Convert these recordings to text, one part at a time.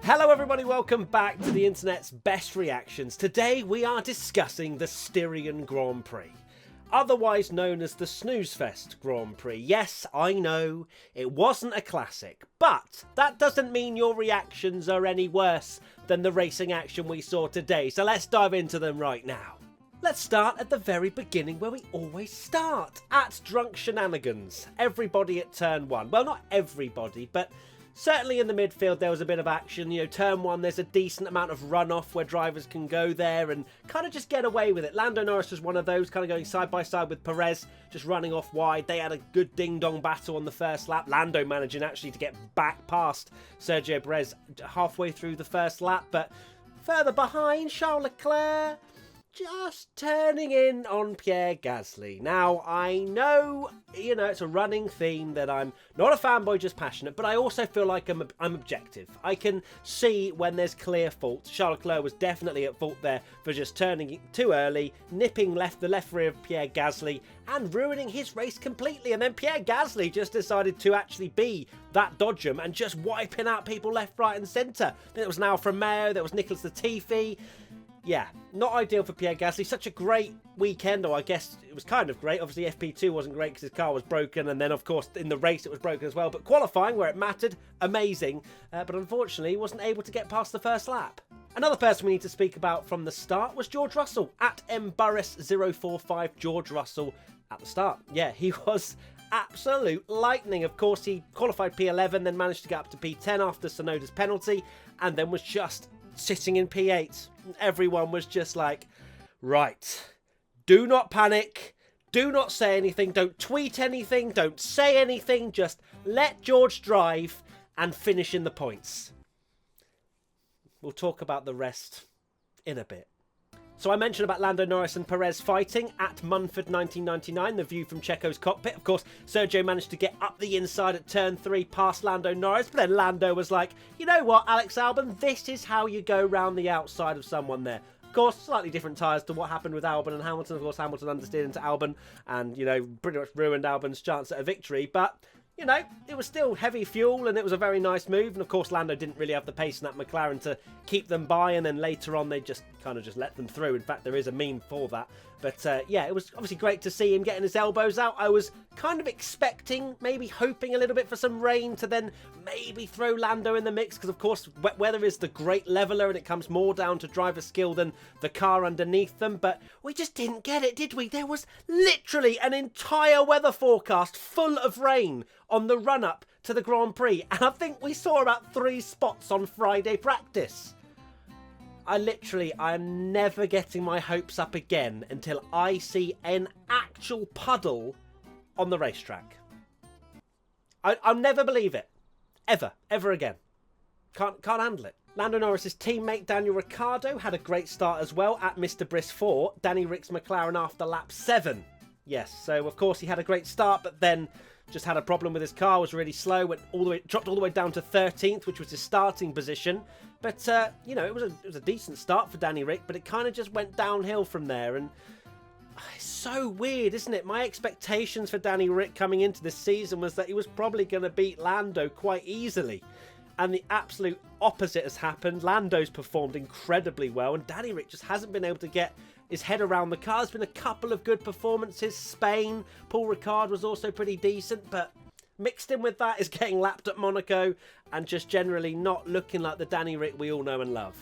Hello everybody, welcome back to the internet's best reactions. Today we are discussing the Styrian Grand Prix, otherwise known as the Snoozefest Grand Prix. Yes, I know, it wasn't a classic, but that doesn't mean your reactions are any worse than the racing action we saw today, so let's dive into them right now. Let's start at the very beginning where we always start, at Drunk Shenanigans. Everybody at turn 1. Well, not everybody, but certainly in the midfield there was a bit of action. You know, turn 1 there's a decent amount of runoff where drivers can go there and kind of just get away with it. Lando Norris was one of those, kind of going side by side with Perez, just running off wide. They had a good ding-dong battle on the first lap. Lando managing actually to get back past Sergio Perez halfway through the first lap, but further behind, Charles Leclerc just turning in on Pierre Gasly. Now, I know, you know, it's a running theme that I'm not a fanboy, just passionate, but I also feel like I'm objective. I can see when there's clear fault. Charles Leclerc was definitely at fault there for just turning too early, nipping the left rear of Pierre Gasly, and ruining his race completely. And then Pierre Gasly just decided to actually be that dodgem and just wiping out people left, right, and centre. Then it was now from Mayo, there was Nicholas Latifi. Yeah, not ideal for Pierre Gasly. Such a great weekend, or I guess it was kind of great. Obviously, FP2 wasn't great because his car was broken, and then, of course, in the race it was broken as well. But qualifying, where it mattered, amazing. But unfortunately, he wasn't able to get past the first lap. Another person we need to speak about from the start was George Russell. At mburris045, George Russell at the start. Yeah, he was absolute lightning. Of course, he qualified P11, then managed to get up to P10 after Tsunoda's penalty, and then was just sitting in P8. Everyone was just like, right, do not panic, do not say anything, don't tweet anything, don't say anything, just let George drive and finish in the points. We'll talk about the rest in a bit. So I mentioned about Lando Norris and Perez fighting at Munford 1999, the view from Checo's cockpit. Of course, Sergio managed to get up the inside at turn 3 past Lando Norris, but then Lando was like, you know what, Alex Albon, this is how you go round the outside of someone there. Of course, slightly different tyres to what happened with Albon and Hamilton. Of course, Hamilton understeered into Albon and, you know, pretty much ruined Albon's chance at a victory, but you know, it was still heavy fuel and it was a very nice move. And of course, Lando didn't really have the pace in that McLaren to keep them by. And then later on, they just kind of just let them through. In fact, there is a meme for that. But yeah, it was obviously great to see him getting his elbows out. I was kind of expecting, maybe hoping a little bit for some rain to then maybe throw Lando in the mix. Because of course, wet weather is the great leveler and it comes more down to driver skill than the car underneath them. But we just didn't get it, did we? There was literally an entire weather forecast full of rain on the run-up to the Grand Prix. And I think we saw about 3 spots on Friday practice. I am never getting my hopes up again until I see an actual puddle on the racetrack. I'll never believe it. Ever again. Can't handle it. Lando Norris's teammate Daniel Ricciardo had a great start as well at Mr. Briss 4, Danny Rick's McLaren after lap 7. Yes, so of course he had a great start, but then just had a problem with his car, was really slow, dropped all the way down to 13th, which was his starting position. But, you know, it was a decent start for Danny Rick, but it kind of just went downhill from there. And it's so weird, isn't it? My expectations for Danny Rick coming into this season was that he was probably going to beat Lando quite easily. And the absolute opposite has happened. Lando's performed incredibly well, and Danny Rick just hasn't been able to get his head around the car. There's been a couple of good performances. Spain, Paul Ricard was also pretty decent, but mixed in with that is getting lapped at Monaco and just generally not looking like the Danny Rick we all know and love.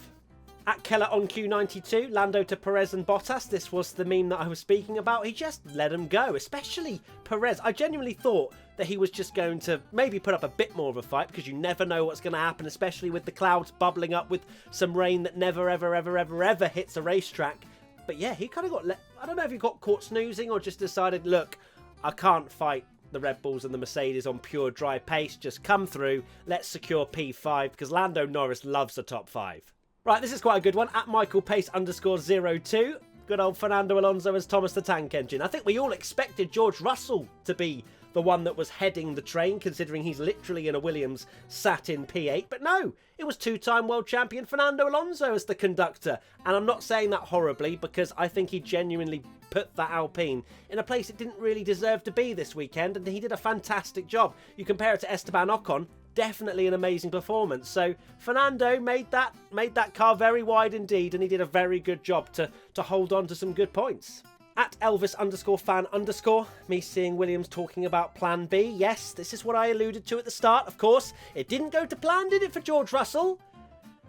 At Keller on Q92, Lando to Perez and Bottas. This was the meme that I was speaking about. He just let him go, especially Perez. I genuinely thought that he was just going to maybe put up a bit more of a fight, because you never know what's going to happen, especially with the clouds bubbling up with some rain that never, ever hits a racetrack. But yeah, he kind of got I don't know if he got caught snoozing or just decided, look, I can't fight the Red Bulls and the Mercedes on pure dry pace. Just come through. Let's secure P5, because Lando Norris loves a top 5. Right, this is quite a good one. At Michael Pace _02. Good old Fernando Alonso as Thomas the Tank Engine. I think we all expected George Russell to be the one that was heading the train, considering he's literally in a Williams sat in P8. But no, it was two-time world champion Fernando Alonso as the conductor. And I'm not saying that horribly, because I think he genuinely put that Alpine in a place it didn't really deserve to be this weekend, and he did a fantastic job. You compare it to Esteban Ocon, definitely an amazing performance. So Fernando made that car very wide indeed, and he did a very good job to hold on to some good points. At Elvis_fan_, me seeing Williams talking about plan B. Yes, this is what I alluded to at the start, of course. It didn't go to plan, did it, for George Russell?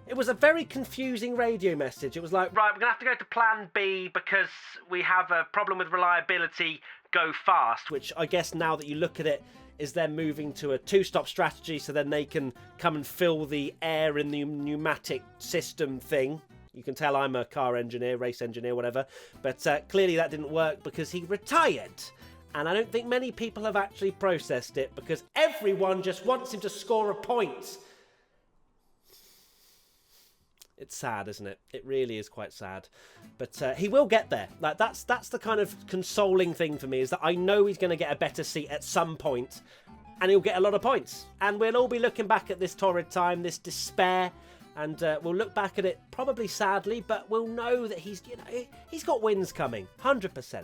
It was a very confusing radio message. It was like, right, we're going to have to go to plan B because we have a problem with reliability, go fast. Which I guess now that you look at it, is they're moving to a two-stop strategy so then they can come and fill the air in the pneumatic system thing. You can tell I'm a car engineer, race engineer, whatever. But clearly that didn't work because he retired. And I don't think many people have actually processed it because everyone just wants him to score a point. It's sad, isn't it? It really is quite sad. But he will get there. Like that's the kind of consoling thing for me, is that I know he's going to get a better seat at some point, and he'll get a lot of points. And we'll all be looking back at this torrid time, this despair, and we'll look back at it probably sadly, but we'll know that he's got wins coming, 100%.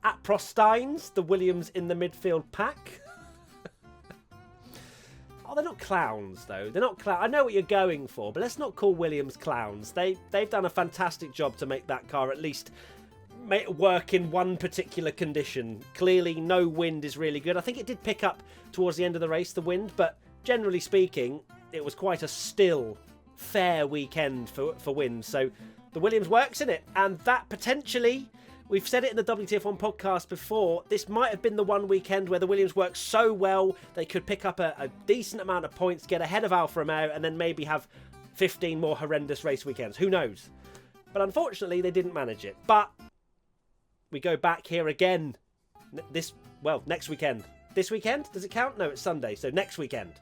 At Prostines, the Williams in the midfield pack. Oh, they're not clowns, though. They're not clowns. I know what you're going for, but let's not call Williams clowns. They've done a fantastic job to make that car at least work in one particular condition. Clearly, no wind is really good. I think it did pick up towards the end of the race, the wind, but generally speaking, it was quite a still, fair weekend for wind. So the Williams works in it, and that potentially... We've said it in the WTF1 podcast before, this might have been the one weekend where the Williams worked so well they could pick up a decent amount of points, get ahead of Alfa Romeo, and then maybe have 15 more horrendous race weekends. Who knows? But unfortunately, they didn't manage it. But we go back here again next weekend. This weekend? Does it count? No, it's Sunday, so next weekend.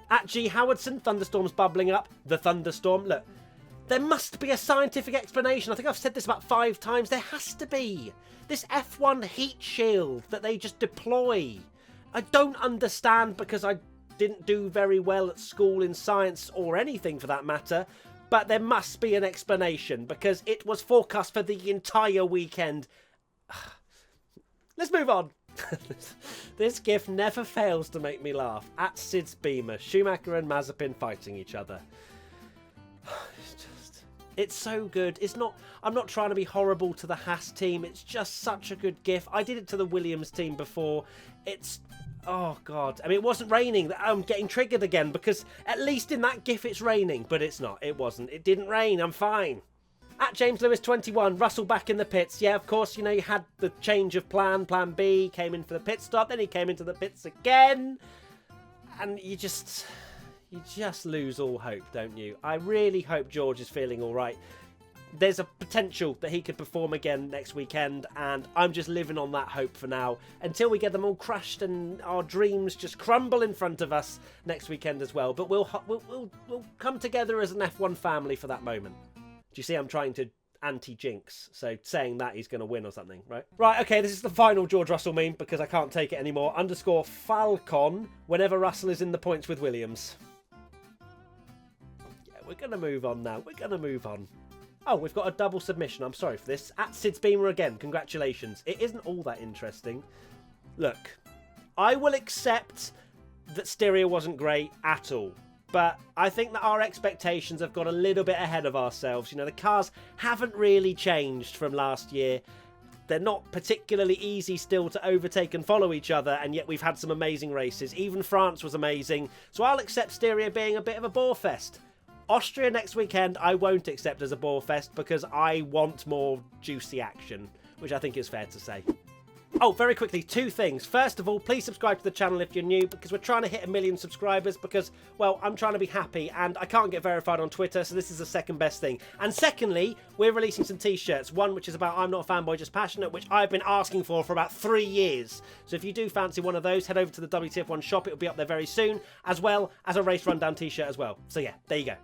At G. Howardson, thunderstorms bubbling up. The thunderstorm. Look. There must be a scientific explanation. I think I've said this about 5 times. There has to be. This F1 heat shield that they just deploy. I don't understand because I didn't do very well at school in science or anything for that matter. But there must be an explanation because it was forecast for the entire weekend. Let's move on. This gif never fails to make me laugh. At Sid's Beamer, Schumacher and Mazepin fighting each other. It's so good. I'm not trying to be horrible to the Haas team. It's just such a good gif. I did it to the Williams team before. Oh God. I mean, it wasn't raining. I'm getting triggered again because at least in that gif it's raining, but it's not. It wasn't. It didn't rain. I'm fine. At James Lewis 21, Russell back in the pits. Yeah, of course, you had the change of plan B, came in for the pit stop, then he came into the pits again. And you just lose all hope, don't you? I really hope George is feeling all right. There's a potential that he could perform again next weekend, and I'm just living on that hope for now until we get them all crushed and our dreams just crumble in front of us next weekend as well. But we'll come together as an F1 family for that moment. Do you see I'm trying to anti-jinx, so saying that he's going to win or something, right? Right, okay, this is the final George Russell meme because I can't take it anymore. _Falcon whenever Russell is in the points with Williams. We're going to move on now. We're going to move on. Oh, we've got a double submission. I'm sorry for this. At Sid's Beamer again. Congratulations. It isn't all that interesting. Look, I will accept that Styria wasn't great at all. But I think that our expectations have got a little bit ahead of ourselves. The cars haven't really changed from last year. They're not particularly easy still to overtake and follow each other, and yet we've had some amazing races. Even France was amazing. So I'll accept Styria being a bit of a bore fest. Austria next weekend I won't accept as a bore fest because I want more juicy action, which I think is fair to say. Oh, very quickly, 2 things. First of all, please subscribe to the channel if you're new because we're trying to hit 1 million subscribers because, well, I'm trying to be happy and I can't get verified on Twitter, so this is the second best thing. And secondly, we're releasing some t-shirts. One which is about I'm not a fanboy, just passionate, which I've been asking for about 3 years. So if you do fancy one of those, head over to the WTF1 shop. It'll be up there very soon, as well as a race rundown t-shirt as well. So yeah, there you go.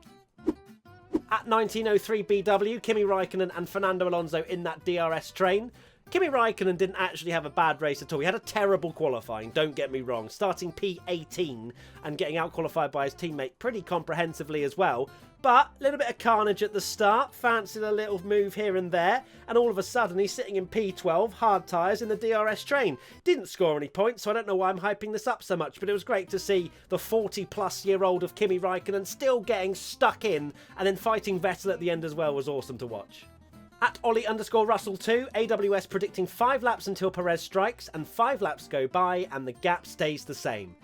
At 1903BW, Kimi Raikkonen and Fernando Alonso in that DRS train. Kimi Raikkonen didn't actually have a bad race at all. He had a terrible qualifying, don't get me wrong, starting P18 and getting out-qualified by his teammate pretty comprehensively as well. But a little bit of carnage at the start, fancied a little move here and there, and all of a sudden he's sitting in P12, hard tyres in the DRS train. Didn't score any points, so I don't know why I'm hyping this up so much, but it was great to see the 40-plus-year-old of Kimi Raikkonen still getting stuck in, and then fighting Vettel at the end as well was awesome to watch. At Ollie_Russell2, AWS predicting 5 laps until Perez strikes, and 5 laps go by, and the gap stays the same.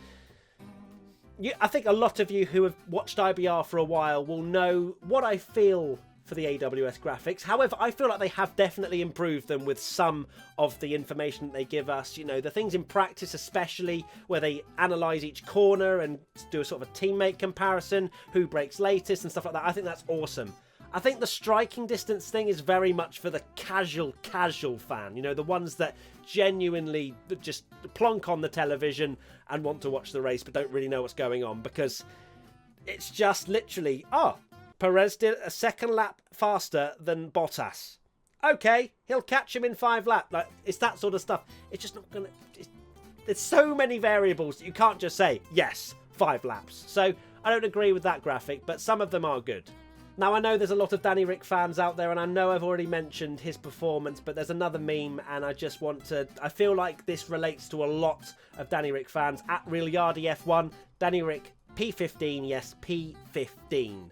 I think a lot of you who have watched IBR for a while will know what I feel for the AWS graphics. However, I feel like they have definitely improved them with some of the information that they give us. You know, the things in practice especially, where they analyse each corner and do a sort of a teammate comparison, who brakes latest and stuff like that. I think that's awesome. I think the striking distance thing is very much for the casual fan. You know, the ones that genuinely just plonk on the television and want to watch the race but don't really know what's going on, because it's just literally, oh, Perez did a second lap faster than Bottas. Okay, he'll catch him in 5 laps. Like, it's that sort of stuff. It's just not going to... There's so many variables that you can't just say, yes, 5 laps. So I don't agree with that graphic, but some of them are good. Now, I know there's a lot of Danny Rick fans out there, and I know I've already mentioned his performance, but there's another meme, and I just want to... I feel like this relates to a lot of Danny Rick fans. At RealYardyF1, Danny Rick, P15, yes, P15.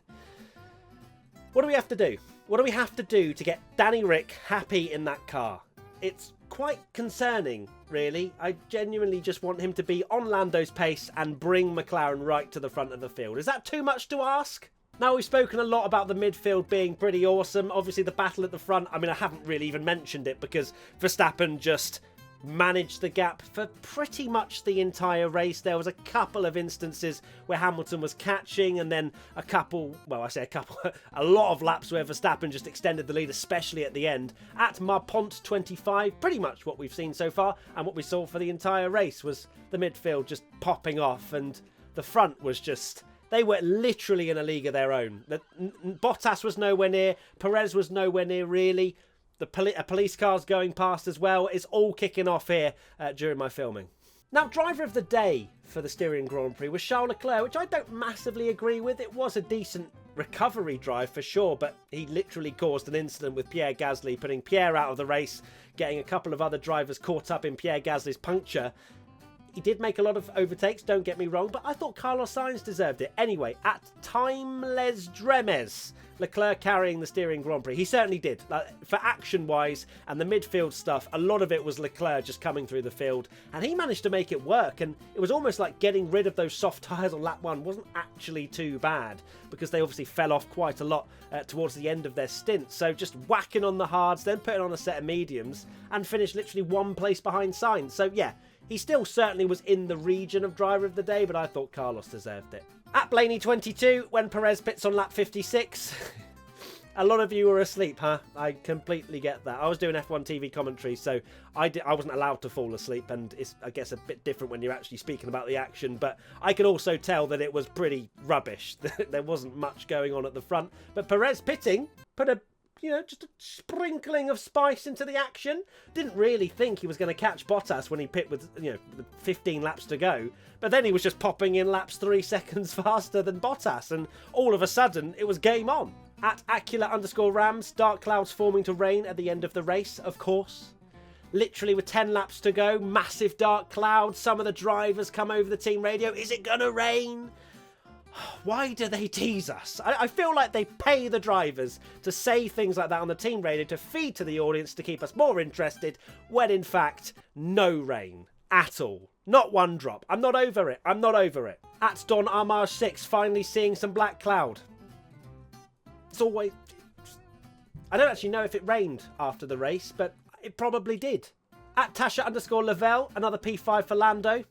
What do we have to do? What do we have to do to get Danny Rick happy in that car? It's quite concerning, really. I genuinely just want him to be on Lando's pace and bring McLaren right to the front of the field. Is that too much to ask? Now, we've spoken a lot about the midfield being pretty awesome. Obviously, the battle at the front, I mean, I haven't really even mentioned it because Verstappen just managed the gap for pretty much the entire race. There was a couple of instances where Hamilton was catching, and then a couple, well, I say a couple, a lot of laps where Verstappen just extended the lead, especially at the end. At Marpont 25, pretty much what we've seen so far, and what we saw for the entire race was the midfield just popping off, and the front was just... They were literally in a league of their own. Bottas was nowhere near. Perez was nowhere near, really. A police car's going past as well. It's all kicking off here during my filming. Now, driver of the day for the Styrian Grand Prix was Charles Leclerc, which I don't massively agree with. It was a decent recovery drive for sure, but he literally caused an incident with Pierre Gasly, putting Pierre out of the race, getting a couple of other drivers caught up in Pierre Gasly's puncture. He did make a lot of overtakes, don't get me wrong, but I thought Carlos Sainz deserved it. Anyway, at Timeless Dremes, Leclerc carrying the Styrian Grand Prix. He certainly did. For action-wise and the midfield stuff, a lot of it was Leclerc just coming through the field, and he managed to make it work, and it was almost like getting rid of those soft tyres on lap 1 wasn't actually too bad, because they obviously fell off quite a lot towards the end of their stint. So just whacking on the hards, then putting on a set of mediums, and finished literally 1 place behind Sainz. So yeah, he still certainly was in the region of driver of the day, but I thought Carlos deserved it. At Blaney22, when Perez pits on lap 56, a lot of you were asleep, huh? I completely get that. I was doing F1 TV commentary, so I wasn't allowed to fall asleep, and it's, I guess, a bit different when you're actually speaking about the action, but I could also tell that it was pretty rubbish. There wasn't much going on at the front, but Perez pitting put a... just a sprinkling of spice into the action. Didn't really think he was going to catch Bottas when he pit with, 15 laps to go. But then he was just popping in laps 3 seconds faster than Bottas. And all of a sudden, it was game on. At Acula_Rams, dark clouds forming to rain at the end of the race, of course. Literally with 10 laps to go, massive dark clouds. Some of the drivers come over the team radio. Is it going to rain? Why do they tease us? I feel like they pay the drivers to say things like that on the team radio to feed to the audience to keep us more interested, when in fact, no rain at all. Not one drop. I'm not over it. I'm not over it. At Don Armage 6, finally seeing some black cloud. It's always... I don't actually know if it rained after the race, but it probably did. At Tasha_Lavelle, another P5 for Lando.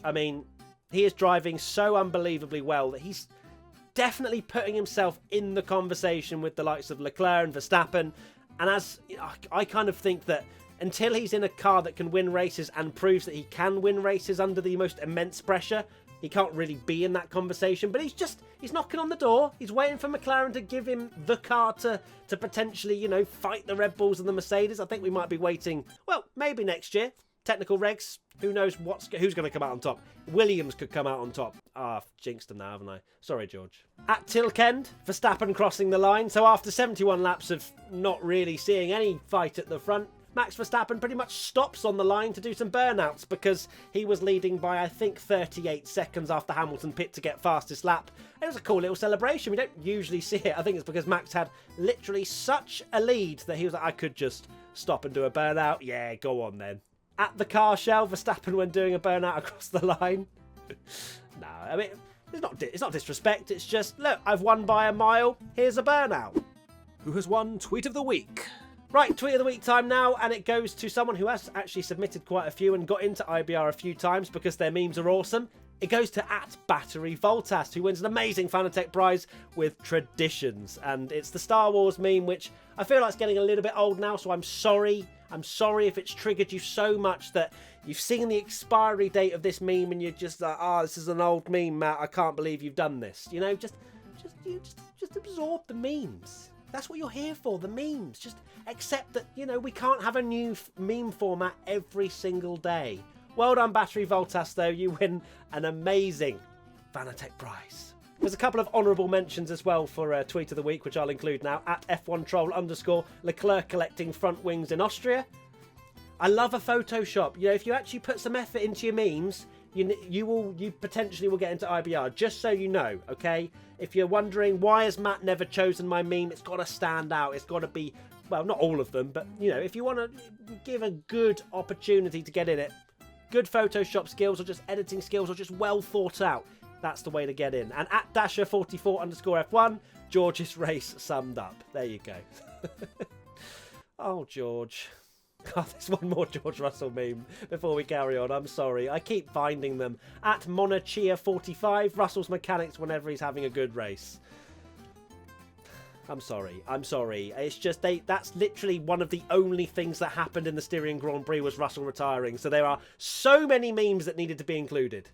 I mean... He is driving so unbelievably well that he's definitely putting himself in the conversation with the likes of Leclerc and Verstappen. And as I kind of think that until he's in a car that can win races and proves that he can win races under the most immense pressure, he can't really be in that conversation, but he's knocking on the door. He's waiting for McLaren to give him the car to potentially, you know, fight the Red Bulls and the Mercedes. I think we might be waiting, well, maybe next year. Technical regs, who knows who's going to come out on top. Williams could come out on top. I've jinxed him now, haven't I? Sorry, George. At Tilkend, Verstappen crossing the line. So after 71 laps of not really seeing any fight at the front, Max Verstappen pretty much stops on the line to do some burnouts because he was leading by, I think, 38 seconds after Hamilton pit to get fastest lap. It was a cool little celebration. We don't usually see it. I think it's because Max had literally such a lead that he was like, I could just stop and do a burnout. Yeah, go on then. At the car shell, Verstappen when doing a burnout across the line. No, I mean, it's not disrespect. It's just, look, I've won by a mile. Here's a burnout. Who has won Tweet of the Week? Right, Tweet of the Week time now, and it goes to someone who has actually submitted quite a few and got into IBR a few times because their memes are awesome. It goes to @BatteryVoltast, who wins an amazing Fanatec prize with traditions. And it's the Star Wars meme, which I feel like it's getting a little bit old now, so I'm sorry. I'm sorry if it's triggered you so much that you've seen the expiry date of this meme and you're just like, oh, this is an old meme, Matt. I can't believe you've done this. You know, just absorb the memes. That's what you're here for, the memes. Just accept that, you know, we can't have a new meme format every single day. Well done, Battery Voltas, though. You win an amazing Fanatec prize. There's a couple of honourable mentions as well for Tweet of the Week, which I'll include now. At F1Troll_ Leclerc collecting front wings in Austria. I love a Photoshop. You know, if you actually put some effort into your memes, you potentially will get into IBR. Just so you know, okay? If you're wondering why has Matt never chosen my meme, it's got to stand out. It's got to be, well, not all of them, but you know, if you want to give a good opportunity to get in it, good Photoshop skills or just editing skills or just well thought out. That's the way to get in. And at Dasher44_F1, George's race summed up. There you go. Oh, George. God, there's one more George Russell meme before we carry on. I'm sorry. I keep finding them. At Monachia45, Russell's mechanics whenever he's having a good race. I'm sorry. I'm sorry. It's just that's literally one of the only things that happened in the Styrian Grand Prix was Russell retiring. So there are so many memes that needed to be included.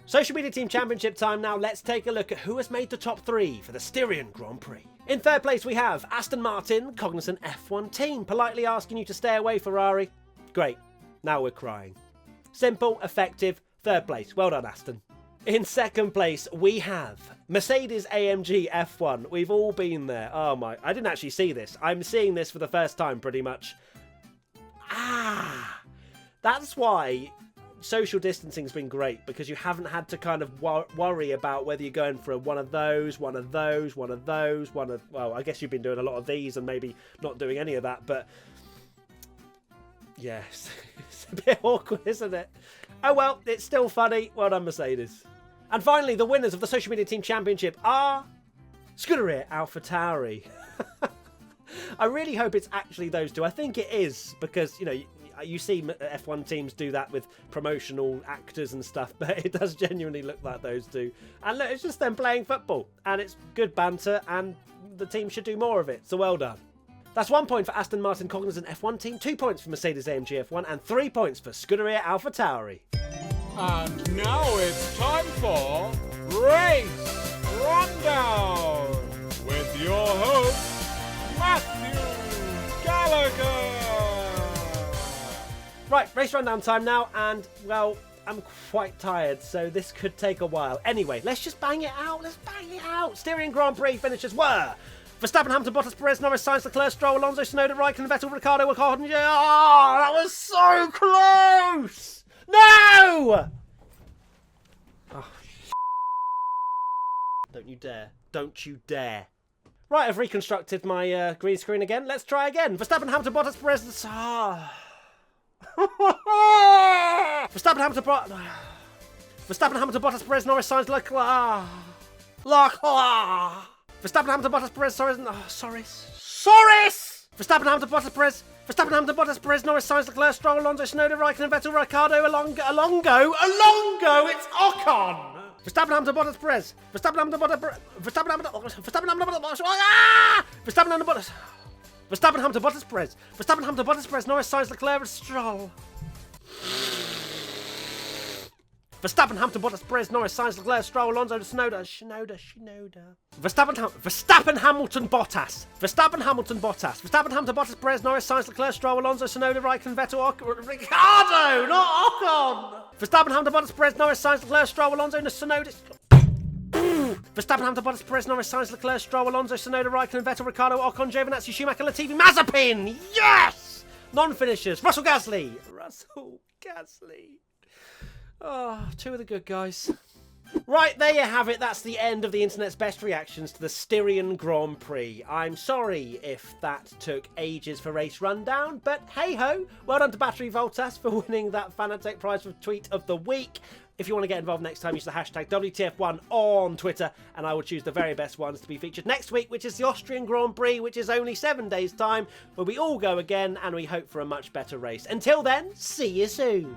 Social Media Team Championship time now. Let's take a look at who has made the top 3 for the Styrian Grand Prix. In third place we have Aston Martin, Cognizant F1 team. Politely asking you to stay away, Ferrari. Great. Now we're crying. Simple, effective, third place. Well done, Aston. In second place we have Mercedes AMG F1. We've all been there. Oh my, I didn't actually see this. I'm seeing this for the first time pretty much. That's why social distancing's been great, because you haven't had to kind of worry about whether you're going for well, I guess you've been doing a lot of these and maybe not doing any of that, but yes, it's a bit awkward, isn't it? Oh well, it's still funny. Well done, Mercedes. And finally, the winners of the Social Media Team Championship are Scuderia AlphaTauri. I really hope it's actually those two. I think it is, because, you know, you see F1 teams do that with promotional actors and stuff, but it does genuinely look like those two. And look, it's just them playing football, and it's good banter, and the team should do more of it, so well done. That's 1 point for Aston Martin Cognizant F1 team, 2 points for Mercedes AMG F1, and 3 points for Scuderia AlphaTauri. And now it's time for Race Rundown with your host, Matthew Gallagher. Right, race rundown time now, and, well, I'm quite tired, so this could take a while. Anyway, let's just bang it out. Let's bang it out. Styrian Grand Prix finishes were Verstappen, Hamilton, Bottas, Perez, Norris, Sainz, Leclerc, Stroll, Alonso, Tsunoda, Raikkonen, Vettel, Ricciardo, Ocon. Oh, that was so close! No! Oh, don't you dare. Don't you dare. Right, I've reconstructed my green screen again. Let's try again. Verstappen, Hamilton, Bottas, Perez, Verstappen, Hamilton, Bottas, Perez, Norris, Sainz, Leclerc. Verstappen, Hamilton, Bottas, Perez, Verstappen, Hamilton, Bottas, Perez, Norris, Sainz, Leclerc, Stroll, Alonso, Tsunoda, Raikkonen, Vettel, Ricciardo, Alongo, it's Ocon! Verstappen, Hamilton, Bottas, Perez, Verstappen, Hamilton, Bottas, Perez, Norris, Sainz, Leclerc, Stroll. Verstappen, Hamilton, Bottas, Perez, Norris, Sainz, Leclerc, Stroll, Alonso, Tsunoda. Verstappen, Hamilton, Bottas. Verstappen, Hamilton, Bottas. Verstappen, Hamilton, Bottas, Perez, Norris, Sainz, Leclerc, Stroll, Alonso, Tsunoda, Raikkonen, Vettel, Ricciardo, not Ocon. Verstappen, Hamilton, Bottas, Perez, Norris, Sainz, Leclerc, Stroll, Alonso, Tsunoda. Verstappen, Hamilton, Bottas, Perez, Norris, Sainz, Leclerc, Stroll, Alonso, Tsunoda, Raikkonen, Vettel, Ricciardo, Ocon, Giovinazzi, Schumacher, Latifi, Mazepin. Yes! Non-finishers. Russell Gasly. Oh, two of the good guys. Right, there you have it. That's the end of the internet's best reactions to the Styrian Grand Prix. I'm sorry if that took ages for Race Rundown, but hey-ho, well done to Battery Voltas for winning that Fanatec prize for Tweet of the Week. If you want to get involved next time, use the hashtag WTF1 on Twitter, and I will choose the very best ones to be featured next week, which is the Austrian Grand Prix, which is only 7 days' time, where we all go again, and we hope for a much better race. Until then, see you soon.